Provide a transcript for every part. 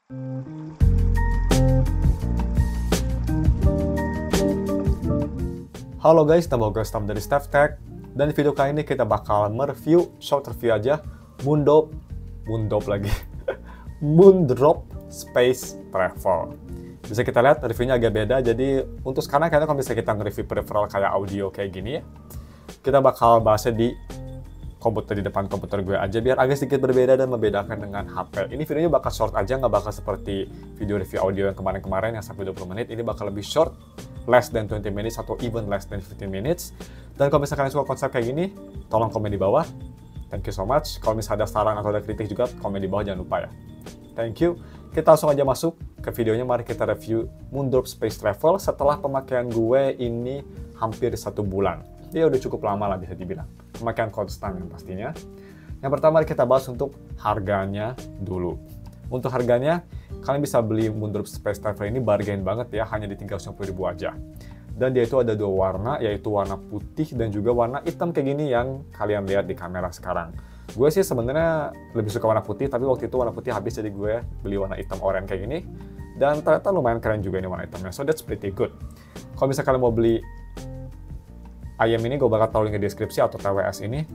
Halo guys, nama gue Stam dari StefTech. Dan di video kali ini kita bakal mereview, short review aja, Moondrop Space Travel. Bisa kita lihat reviewnya agak beda, jadi untuk sekarang kayaknya kalau bisa kita nge-review peripheral kayak audio kayak gini ya, kita bakal bahasnya di komputer, di depan komputer gue aja, biar agak sedikit berbeda dan membedakan dengan HP. Ini videonya bakal short aja, nggak bakal seperti video review audio yang kemarin-kemarin yang sampai 20 menit. Ini bakal lebih short, less than 20 minutes atau even less than 15 minutes. Dan kalau misalkan kalian suka konsep kayak gini, tolong komen di bawah. Thank you so much. Kalau misalnya ada saran atau ada kritik juga, komen di bawah, jangan lupa ya. Thank you. Kita langsung aja masuk ke videonya. Mari kita review Moondrop Space Travel setelah pemakaian gue ini hampir 1 bulan. Dia udah cukup lama lah bisa dibilang. Pemakaian konstan yang pastinya. Yang pertama kita bahas untuk harganya dulu. Untuk harganya, kalian bisa beli Moondrop Space Travel ini bargain banget ya, hanya di 390.000 aja. Dan dia itu ada 2 warna, yaitu warna putih dan juga warna hitam kayak gini yang kalian lihat di kamera sekarang. Gue sih sebenarnya lebih suka warna putih, tapi waktu itu warna putih habis jadi gue beli warna hitam oranye kayak gini. Dan ternyata lumayan keren juga ini warna hitamnya, so that's pretty good. Kalau misalnya kalian mau beli ayam ini, gue bakal taruh link di deskripsi atau TWS ini.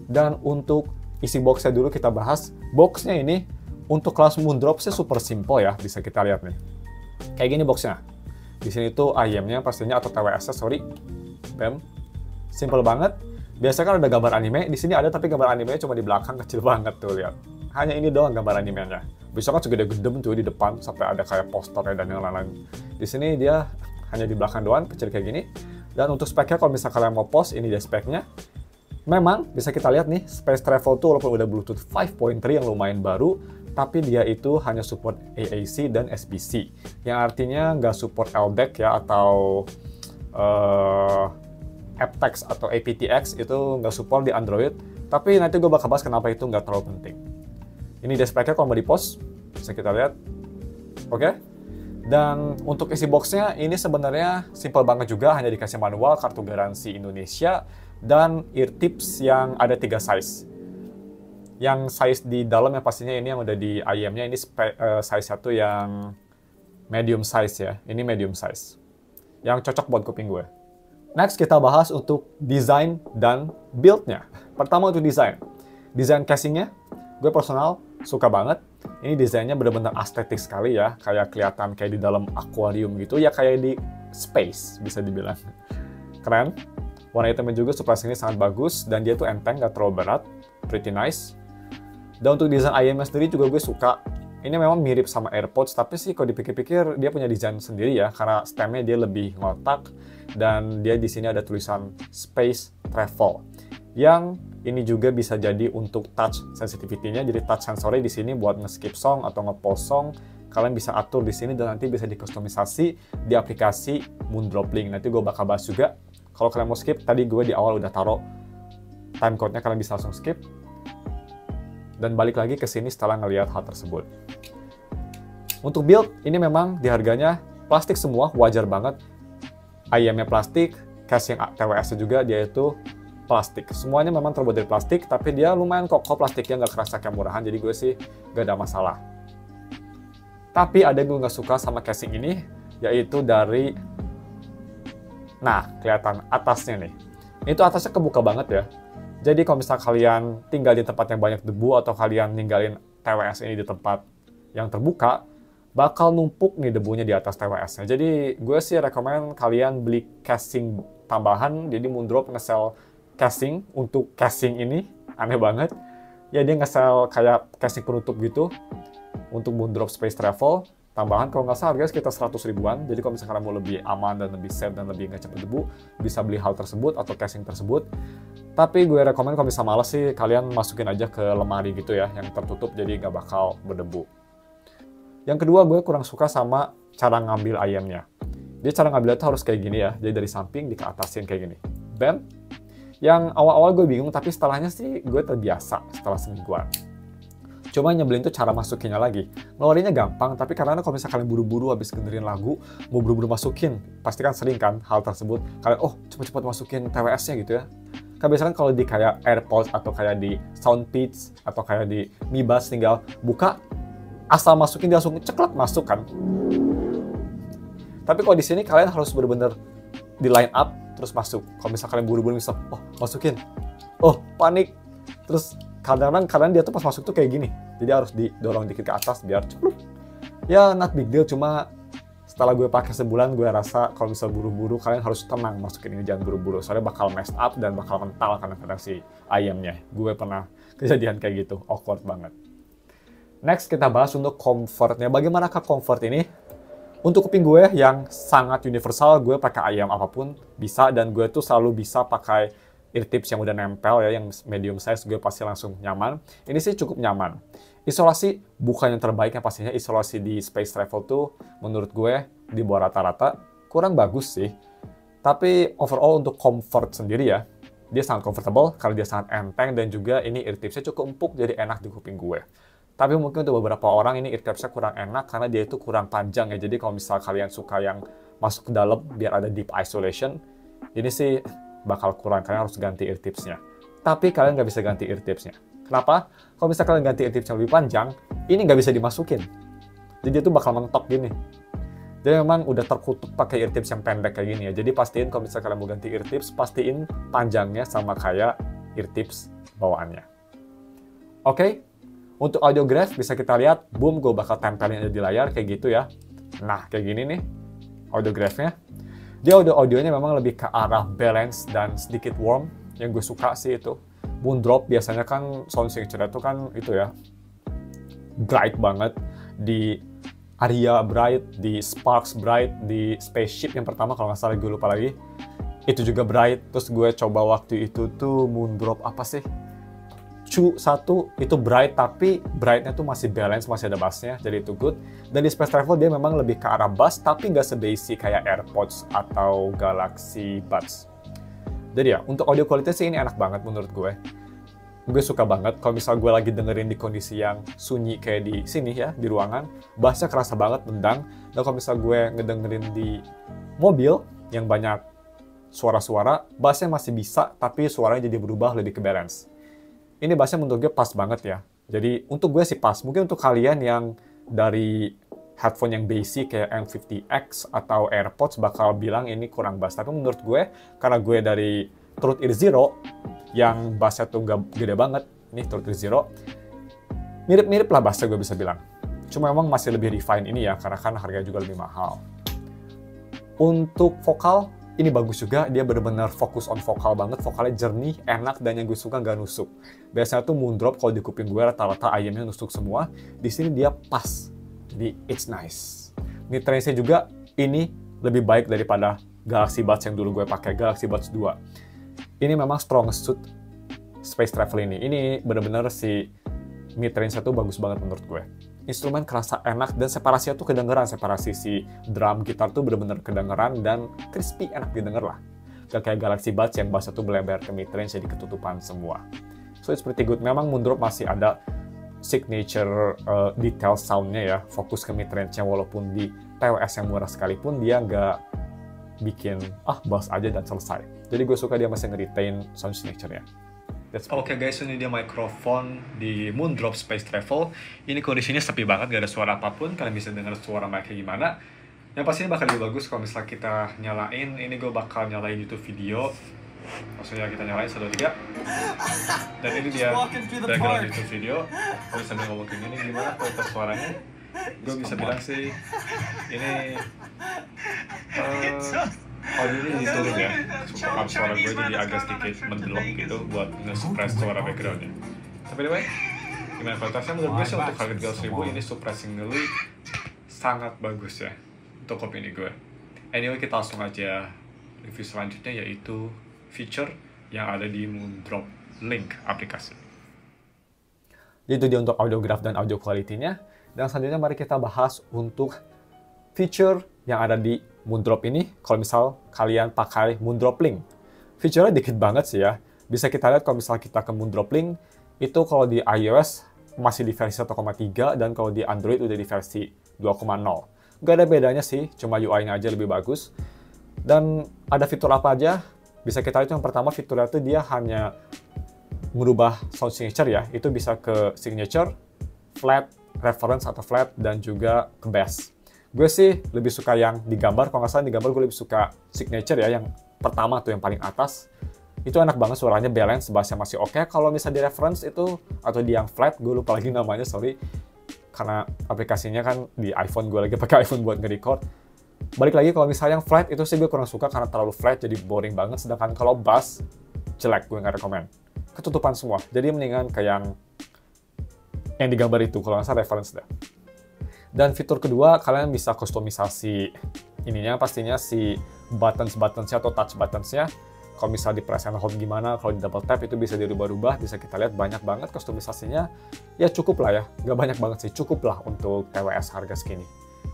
Dan untuk isi boxnya dulu kita bahas. Boxnya ini untuk kelas Moondrop sih super simple ya, bisa kita lihat nih. Kayak gini boxnya. Di sini tuh ayamnya pastinya atau TWS-nya, sorry. Bam. Simple banget. Biasanya kan ada gambar anime, di sini ada tapi gambar animenya cuma di belakang, kecil banget tuh, lihat. Hanya ini doang gambar animenya. Bisa kan segede-gedem tuh di depan sampai ada kayak posternya dan yang lain-lain. Di sini dia hanya di belakang doang, kecil kayak gini. Dan untuk speknya, kalau misalnya kalian mau post, ini dia speknya. Memang, bisa kita lihat nih, Space Travel tuh walaupun udah Bluetooth 5.3 yang lumayan baru, tapi dia itu hanya support AAC dan SBC. Yang artinya nggak support LDAC ya, atau aptX atau aptX, itu nggak support di Android. Tapi nanti gue bakal bahas kenapa itu nggak terlalu penting. Ini dia speknya kalau mau di post, bisa kita lihat. Oke? Dan untuk isi boxnya ini sebenarnya simple banget juga, hanya dikasih manual, kartu garansi Indonesia, dan ear tips yang ada 3 size. Yang size di dalam yang pastinya ini yang udah di IM-nya, ini size satu yang medium size ya, ini medium size. Yang cocok buat kuping gue. Next kita bahas untuk desain dan build-nya. Pertama untuk desain. Desain casingnya, gue personal suka banget. Ini desainnya benar-benar estetik sekali ya, kayak kelihatan kayak di dalam akuarium gitu, ya kayak di space bisa dibilang. Keren. Warna hitamnya juga surprisingly sangat bagus, dan dia tuh enteng, gak terlalu berat, pretty nice. Dan untuk desain ayamnya sendiri juga gue suka. Ini memang mirip sama AirPods, tapi sih kalau dipikir-pikir dia punya desain sendiri ya, karena stemnya dia lebih ngotak, dan dia di sini ada tulisan Space Travel. Yang ini juga bisa jadi untuk touch sensitivity-nya, jadi touch sensornya di sini buat nge-skip song atau nge-pause song, kalian bisa atur di sini dan nanti bisa dikustomisasi di aplikasi Moondrop Link. Nanti gue bakal bahas juga. Kalau kalian mau skip, tadi gue di awal udah taruh timecode-nya, kalian bisa langsung skip. Dan balik lagi ke sini setelah ngelihat hal tersebut. Untuk build, ini memang di harganya plastik semua, wajar banget. IM-nya plastik, casing TWS-nya juga dia itu plastik. Semuanya memang terbuat dari plastik, tapi dia lumayan kokoh plastiknya, nggak kerasa kayak murahan, jadi gue sih nggak ada masalah. Tapi ada yang gue nggak suka sama casing ini, yaitu dari, nah kelihatan atasnya nih. Itu atasnya kebuka banget ya. Jadi kalau misalnya kalian tinggal di tempat yang banyak debu, atau kalian ninggalin TWS ini di tempat yang terbuka, bakal numpuk nih debunya di atas TWS-nya. Jadi gue sih rekomen kalian beli casing tambahan, jadi Moondrop nge-sell casing untuk casing ini, aneh banget. Ya dia nge-sell kayak casing penutup gitu untuk Moondrop Space Travel. Tambahan kalau nggak salah harganya sekitar 100 ribuan. Jadi kalau misalkan mau lebih aman dan lebih safe dan lebih nggak cepat debu, bisa beli hal tersebut atau casing tersebut. Tapi gue rekomen kalau bisa males sih, kalian masukin aja ke lemari gitu ya, yang tertutup jadi nggak bakal berdebu. Yang kedua, gue kurang suka sama cara ngambil ayamnya. Dia cara ngambilnya tuh harus kayak gini ya, jadi dari samping dikeatasin kayak gini. Bam. Yang awal-awal gue bingung, tapi setelahnya sih gue terbiasa setelah semingguan. Cuma nyebelin tuh cara masukinnya lagi. Ngeluarinnya gampang, tapi karena kalau misalnya kalian buru-buru habis dengerin lagu, mau buru-buru masukin, pasti kan sering kan hal tersebut. Kalian, oh cepet-cepet masukin TWS-nya gitu ya. Kan biasanya kalau di kayak AirPods atau kayak di Soundpeats atau kayak di Mi Bass tinggal buka, asal masukin dia langsung ceklek masuk kan. Tapi kalau di sini kalian harus bener-bener di line up terus masuk. Kalau misalnya kalian buru-buru bisa, oh masukin, oh panik, terus kadang-kadang dia tuh pas masuk tuh kayak gini, jadi harus didorong dikit ke atas biar cepluk. Ya not big deal, cuma setelah gue pakai sebulan gue rasa kalau misal buru-buru kalian harus tenang masukin ini, jangan buru-buru, soalnya bakal messed up dan bakal mental kadang-kadang si ayamnya. Gue pernah kejadian kayak gitu, awkward banget. Next kita bahas untuk comfortnya. Bagaimanakah comfort ini? Untuk kuping gue yang sangat universal, gue pakai ayam apapun bisa, dan gue tuh selalu bisa pakai ear tips yang udah nempel ya, yang medium size, gue pasti langsung nyaman. Ini sih cukup nyaman. Isolasi bukan yang terbaiknya pastinya, isolasi di space travel tuh menurut gue di bawah rata-rata, kurang bagus sih. Tapi overall untuk comfort sendiri ya, dia sangat comfortable karena dia sangat enteng, dan juga ini ear tipsnya cukup empuk jadi enak di kuping gue. Tapi mungkin untuk beberapa orang ini ear tipsnya kurang enak karena dia itu kurang panjang ya. Jadi kalau misal kalian suka yang masuk ke dalam biar ada deep isolation, ini sih bakal kurang, kalian harus ganti ear tipsnya. Tapi kalian nggak bisa ganti ear tipsnya. Kenapa? Kalau misal kalian ganti ear tips yang lebih panjang, ini nggak bisa dimasukin. Jadi dia tuh bakal mentok gini. Jadi memang udah terkutuk pakai ear tips yang pendek kayak gini ya. Jadi pastiin kalau misal kalian mau ganti ear tips, pastiin panjangnya sama kayak ear tips bawaannya. Oke? Untuk audio graph bisa kita lihat, boom, gue bakal tempelin aja di layar kayak gitu ya. Nah, kayak gini nih audio graph-nya. Dia audionya memang lebih ke arah balance dan sedikit warm, yang gue suka sih itu. Moondrop biasanya kan sound signature itu kan itu ya, bright banget. Di Aria bright, di Sparks bright, di Spaceship yang pertama kalau nggak salah, gue lupa lagi. Itu juga bright. Terus gue coba waktu itu tuh Moondrop apa sih? Chu 1 itu bright, tapi brightnya tuh masih balance, masih ada bassnya, jadi itu good. Dan di Space Travel dia memang lebih ke arah bass, tapi nggak se-basic kayak AirPods atau Galaxy Buds. Jadi ya, untuk audio quality sih ini enak banget menurut gue. Gue suka banget kalau misal gue lagi dengerin di kondisi yang sunyi kayak di sini ya, di ruangan, bassnya kerasa banget, nendang. Dan kalau misal gue ngedengerin di mobil yang banyak suara-suara, bassnya masih bisa, tapi suaranya jadi berubah lebih ke balance. Ini bassnya menurut gue pas banget ya. Jadi untuk gue sih pas. Mungkin untuk kalian yang dari headphone yang basic kayak M50X atau AirPods bakal bilang ini kurang bass. Tapi menurut gue, karena gue dari Truth Ear Zero yang bassnya tuh nggak gede banget, nih Truth Ear Zero, mirip-mirip lah bassnya gue bisa bilang. Cuma emang masih lebih refine ini ya, karena kan harganya juga lebih mahal. Untuk vokal, ini bagus juga, dia benar-benar fokus on vokal banget, vokalnya jernih, enak, dan yang gue suka nggak nusuk. Biasanya tuh Moondrop kalau di kuping gue rata-rata ayamnya nusuk semua, di sini dia pas, jadi it's nice. Mid range-nya juga ini lebih baik daripada Galaxy Buds yang dulu gue pakai, Galaxy Buds 2. Ini memang strongest suit Space Travel ini. Ini benar-benar si mid range-nya tuh bagus banget menurut gue. Instrumen kerasa enak dan separasinya tuh kedengeran, separasi si drum gitar tuh bener-bener kedengeran dan crispy, enak didengar lah. Gak kayak Galaxy Buds yang bassnya tuh melebar ke mid-range jadi ketutupan semua. So it's pretty good. Memang Moondrop masih ada signature detail soundnya ya, fokus ke mid-range-nya, walaupun di TWS yang murah sekalipun dia nggak bikin bass aja dan selesai. Jadi gue suka dia masih nge-retain sound signature-nya. Oke guys, ini dia mikrofon di Moondrop Space Travel. Ini kondisinya sepi banget, gak ada suara apapun. Kalian bisa dengar suara mic gimana. Yang pastinya bakal lebih bagus kalau misalnya kita nyalain. Ini gue bakal nyalain YouTube video. Maksudnya kita nyalain 1, 2, 3. Dan ini dia background YouTube video. Gue sambil ngomong kayak gini, gimana kualitas suaranya? Gue bisa bilang sih, ini ini diturun ya, supaya suara gue jadi agak sedikit mendelok gitu buat nge-suppress suara backgroundnya. Tapi anyway, gimana kualitasnya? Menurut gue sih untuk harga 300.000 ini surprisingly sangat bagus ya untuk opini gue. Anyway, kita langsung aja review selanjutnya, yaitu feature yang ada di Moondrop Link aplikasi. Itu dia untuk audio graph dan audio quality-nya. Dan selanjutnya mari kita bahas untuk feature yang ada di Moondrop ini, kalau misal kalian pakai Moondrop Link. Feature-nya dikit banget sih ya. Bisa kita lihat kalau misal kita ke Moondrop Link, itu kalau di iOS masih di versi 1.3, dan kalau di Android udah di versi 2.0. Gak ada bedanya sih, cuma UI-nya aja lebih bagus. Dan ada fitur apa aja? Bisa kita lihat yang pertama, fiturnya itu dia hanya merubah sound signature ya. Itu bisa ke signature, flat, reference atau flat, dan juga ke bass. Gue sih lebih suka yang digambar, kalau nggak salah digambar gue lebih suka signature ya, yang pertama tuh yang paling atas. Itu enak banget, suaranya balance, bassnya masih oke. Kalau misalnya di reference itu, atau di yang flat, gue lupa lagi namanya, sorry. Karena aplikasinya kan di iPhone, gue lagi pakai iPhone buat nge-record. Balik lagi, kalau misalnya yang flat, itu sih gue kurang suka karena terlalu flat, jadi boring banget. Sedangkan kalau bass, jelek, gue nggak rekomen. Ketutupan semua, jadi mendingan kayak yang digambar itu, kalau nggak salah reference deh. Dan fitur kedua, kalian bisa kustomisasi ininya, pastinya si buttons-buttonsnya atau touch buttonsnya. Kalau misalnya di press and hold gimana, kalau di double tap itu bisa dirubah-rubah, bisa kita lihat banyak banget kustomisasinya. Ya cukup lah ya, nggak banyak banget sih, cukup lah untuk TWS harga segini.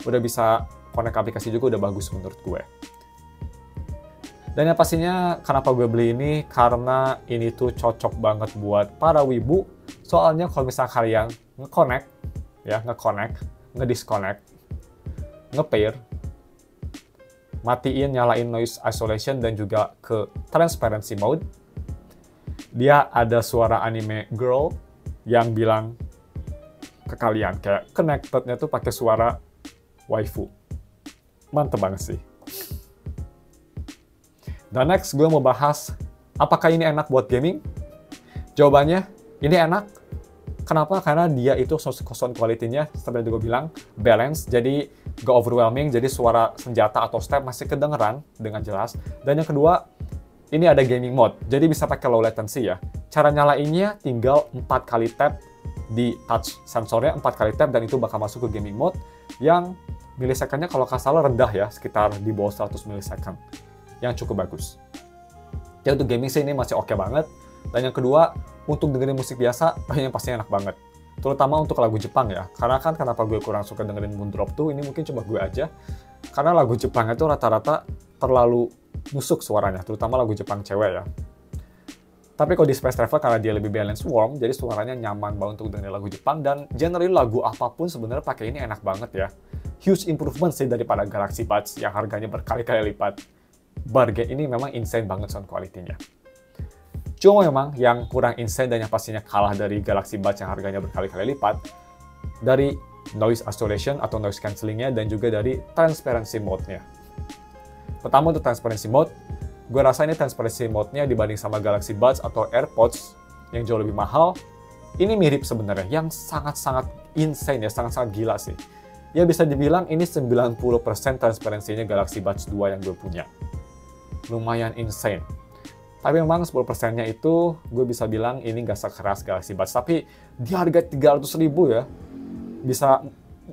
Udah bisa connect aplikasi juga, udah bagus menurut gue. Dan yang pastinya kenapa gue beli ini, karena ini tuh cocok banget buat para wibu. Soalnya kalau misalnya kalian nge-connect, nge-disconnect, nge-pair, matiin, nyalain noise isolation, dan juga ke transparency mode, dia ada suara anime girl yang bilang ke kalian, kayak connected-nya tuh pakai suara waifu. Mantep banget sih. Dan next, gue mau bahas, apakah ini enak buat gaming? Jawabannya, ini enak. Kenapa? Karena dia itu sound quality-nya, seperti gue bilang, balance, jadi gak overwhelming, jadi suara senjata atau step masih kedengeran dengan jelas. Dan yang kedua, ini ada gaming mode, jadi bisa pakai low latency ya. Cara nyalainnya tinggal 4 kali tap di touch sensornya, 4 kali tap, dan itu bakal masuk ke gaming mode, yang milisekonnya kalau nggak salah rendah ya, sekitar di bawah 100 milisekon, yang cukup bagus. Ya untuk gaming sih ini masih oke banget. Dan yang kedua, untuk dengerin musik biasa, yang pastinya enak banget. Terutama untuk lagu Jepang ya. Karena kan kenapa gue kurang suka dengerin Moondrop tuh, ini mungkin cuma gue aja. Karena lagu Jepang itu rata-rata terlalu nusuk suaranya, terutama lagu Jepang cewek ya. Tapi kalau di Space Travel, karena dia lebih balance warm, jadi suaranya nyaman banget untuk dengerin lagu Jepang. Dan generally lagu apapun sebenarnya pakai ini enak banget ya. Huge improvement sih daripada Galaxy Buds yang harganya berkali-kali lipat. Bargain ini memang insane banget sound quality-nya. Cuma memang yang kurang insane dan yang pastinya kalah dari Galaxy Buds yang harganya berkali-kali lipat, dari noise isolation atau noise cancelling-nya, dan juga dari transparency mode-nya. Pertama untuk transparency mode, gue rasa ini transparency mode-nya dibanding sama Galaxy Buds atau AirPods yang jauh lebih mahal, ini mirip sebenarnya, yang sangat-sangat insane ya, sangat-sangat gila sih. Ya bisa dibilang ini 90% transparensinya Galaxy Buds 2 yang gue punya. Lumayan insane. Tapi memang 10%-nya itu gue bisa bilang ini nggak sekeras Galaxy Buds. Tapi di harga 300.000 ya, bisa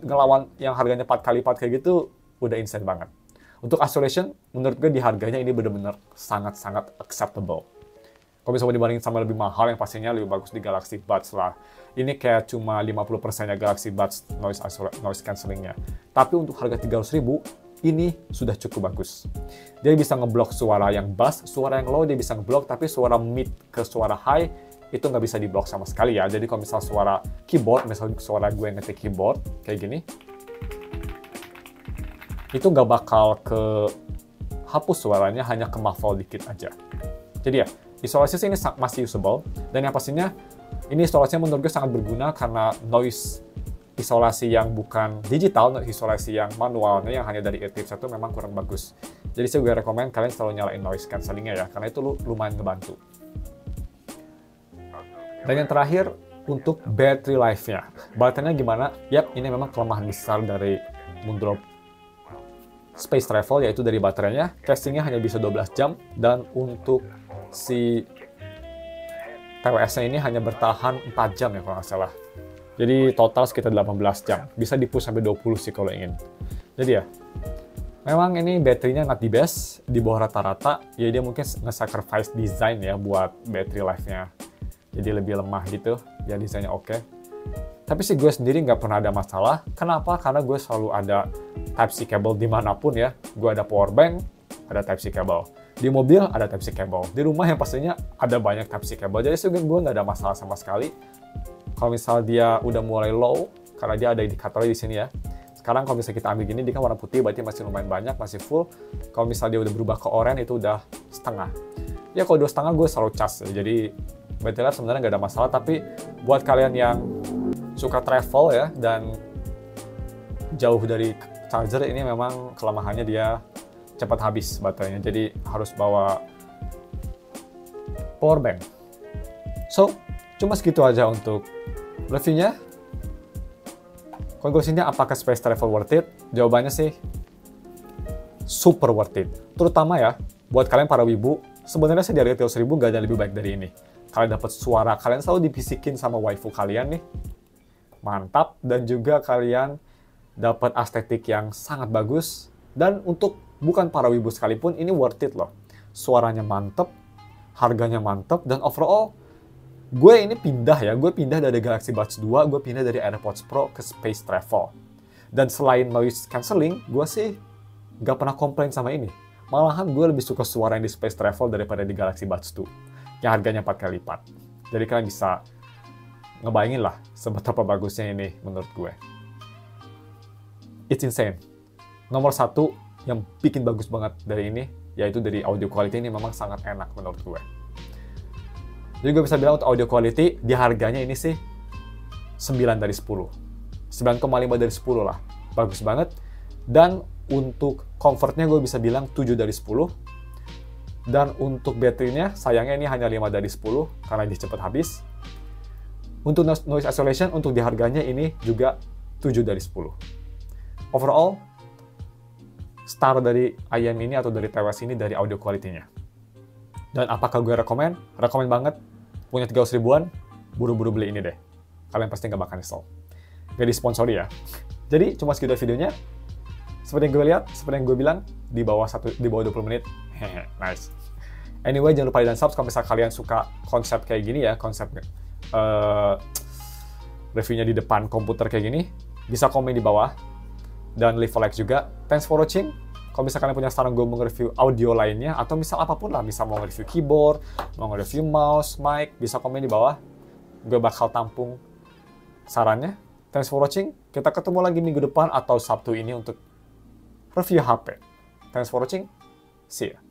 ngelawan yang harganya 4 kali lipat kayak gitu, udah insane banget. Untuk isolation, menurut gue di harganya ini bener-bener sangat-sangat acceptable. Kalau misalnya dibandingin sama lebih mahal, yang pastinya lebih bagus di Galaxy Buds lah. Ini kayak cuma 50%-nya Galaxy Buds noise cancelling-nya. Tapi untuk harga 300.000, ini sudah cukup bagus. Dia bisa ngeblok suara yang bass, suara yang low dia bisa ngeblok, tapi suara mid ke suara high itu nggak bisa diblok sama sekali ya. Jadi kalau misal suara keyboard, misalnya suara gue ngetik keyboard kayak gini, itu nggak bakal ke hapus suaranya, hanya ke muffle dikit aja. Jadi ya, isolasi sih ini masih usable, dan yang pastinya ini isolasinya menurut gue sangat berguna karena noise isolasi yang bukan digital, isolasi yang manualnya yang hanya dari earpiece itu memang kurang bagus. Jadi saya gue rekomen kalian selalu nyalain noise cancellingnya ya, karena itu lumayan ngebantu. Dan yang terakhir, untuk battery life-nya. Baterainya gimana? Yap, ini memang kelemahan besar dari Moondrop Space Travel, yaitu dari baterainya. Casingnya hanya bisa 12 jam, dan untuk si TWS-nya ini hanya bertahan 4 jam ya kalau nggak salah. Jadi total sekitar 18 jam. Bisa di-push sampai 20 sih kalau ingin. Jadi ya, memang ini baterainya not the best, di bawah rata-rata. Ya dia mungkin nge-sacrifice design ya buat battery life-nya. Jadi lebih lemah gitu, ya desainnya oke. Tapi sih gue sendiri nggak pernah ada masalah. Kenapa? Karena gue selalu ada Type-C cable dimanapun ya. Gue ada power bank, ada Type-C cable. Di mobil ada Type-C cable. Di rumah yang pastinya ada banyak Type-C cable. Jadi sih gue nggak ada masalah sama sekali. Kalau misal dia udah mulai low, karena dia ada indikatornya di sini ya. Sekarang kalau misalnya kita ambil gini, dia kan warna putih, berarti masih lumayan banyak, masih full. Kalau misal dia udah berubah ke oranye, itu udah setengah. Ya kalau 2,5 gue selalu cas ya. Jadi battery life sebenarnya nggak ada masalah, tapi buat kalian yang suka travel ya, dan jauh dari charger, ini memang kelemahannya dia cepat habis baterainya, jadi harus bawa power bank. So, cuma segitu aja untuk reviewnya. Konklusinya, apakah Space Travel worth it? Jawabannya sih super worth it. Terutama ya, buat kalian para wibu, sebenarnya sih di harga 300.000 nggak ada lebih baik dari ini. Kalian dapat suara, kalian selalu dibisikin sama waifu kalian nih. Mantap, dan juga kalian dapat estetik yang sangat bagus. Dan untuk bukan para wibu sekalipun, ini worth it loh. Suaranya mantep, harganya mantep, dan overall, gue ini gue pindah dari Galaxy Buds 2, gue pindah dari AirPods Pro ke Space Travel. Dan selain noise cancelling, gue sih gak pernah komplain sama ini. Malahan gue lebih suka suara yang di Space Travel daripada di Galaxy Buds 2, yang harganya 4 kali lipat. Jadi kalian bisa ngebayangin lah seberapa bagusnya ini menurut gue. It's insane. Nomor satu yang bikin bagus banget dari ini, yaitu dari audio quality, ini memang sangat enak menurut gue. Jadi gue bisa bilang untuk audio quality, di harganya ini sih 9 dari 10. 9,5 dari 10 lah. Bagus banget. Dan untuk comfortnya gue bisa bilang 7 dari 10. Dan untuk baterainya, sayangnya ini hanya 5 dari 10, karena dia cepat habis. Untuk noise isolation, untuk di harganya ini juga 7 dari 10. Overall, star dari IM ini atau dari TWS ini dari audio quality-nya. Dan apakah gue rekomen? Rekomen banget. Punya 300 ribuan, buru-buru beli ini deh. Kalian pasti nggak bakal nyesel. Nggak disponsori ya. Jadi, cuma segitu videonya. Seperti yang gue lihat, seperti yang gue bilang, di bawah 20 menit. Hehe, nice. Anyway, jangan lupa dan subscribe kalau misalnya kalian suka konsep kayak gini ya, konsep reviewnya di depan komputer kayak gini. Bisa komen di bawah. Dan leave a like juga. Thanks for watching. Kalau misalnya kalian punya saran gue mau nge-review audio lainnya, atau misal apapun lah, misal mau nge-review keyboard, mau nge-review mouse, mic, bisa komen di bawah. Gue bakal tampung sarannya. Thanks for watching. Kita ketemu lagi minggu depan atau Sabtu ini untuk review HP. Thanks for watching. See ya.